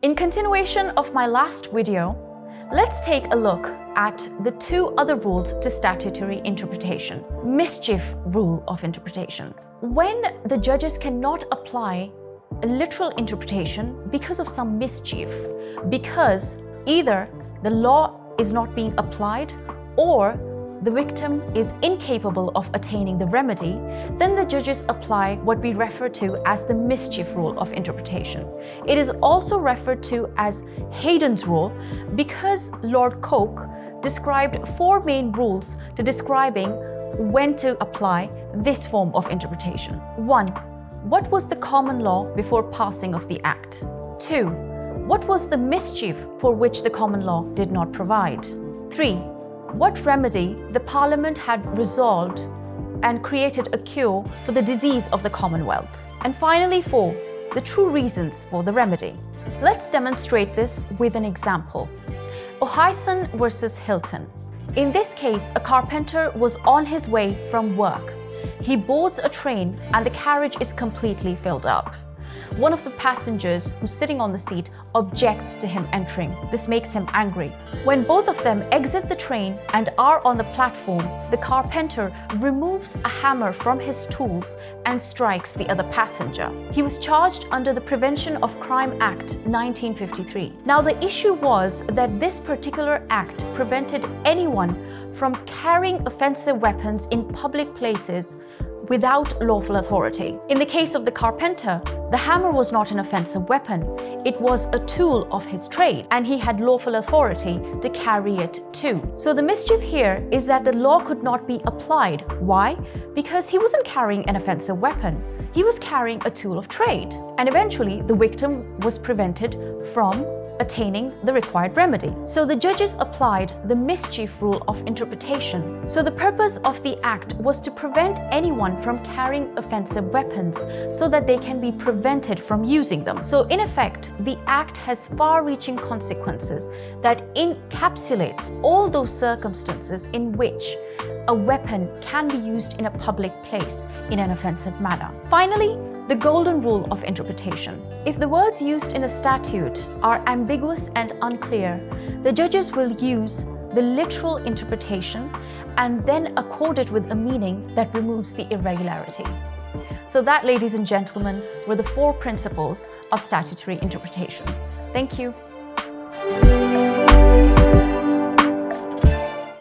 In continuation of my last video, let's take a look at the two other rules to statutory interpretation. Mischief rule of interpretation. When the judges cannot apply a literal interpretation because of some mischief, because either the law is not being applied or the victim is incapable of attaining the remedy, then the judges apply what we refer to as the mischief rule of interpretation. It is also referred to as Hayden's rule because Lord Coke described four main rules to describing when to apply this form of interpretation. 1. What was the common law before passing of the Act? 2. What was the mischief for which the common law did not provide? 3. What remedy the Parliament had resolved and created a cure for the disease of the Commonwealth? And finally, 4. The true reasons for the remedy. Let's demonstrate this with an example. Ohyson versus Hilton. In this case, a carpenter was on his way from work. He boards a train and the carriage is completely filled up. One of the passengers who's sitting on the seat objects to him entering. This makes him angry. When both of them exit the train and are on the platform, the carpenter removes a hammer from his tools and strikes the other passenger. He was charged under the Prevention of Crime Act 1953. Now, the issue was that this particular act prevented anyone from carrying offensive weapons in public places without lawful authority. In the case of the carpenter, the hammer was not an offensive weapon. It was a tool of his trade, and he had lawful authority to carry it too. So the mischief here is that the law could not be applied. Why? Because he wasn't carrying an offensive weapon. He was carrying a tool of trade. And eventually, the victim was prevented from attaining the required remedy. So the judges applied the mischief rule of interpretation. So the purpose of the act was to prevent anyone from carrying offensive weapons so that they can be prevented from using them. So in effect, the act has far-reaching consequences that encapsulates all those circumstances in which a weapon can be used in a public place in an offensive manner. Finally, the golden rule of interpretation. If the words used in a statute are ambiguous and unclear, the judges will use the literal interpretation and then accord it with a meaning that removes the irregularity. So that, ladies and gentlemen, were the four principles of statutory interpretation. Thank you.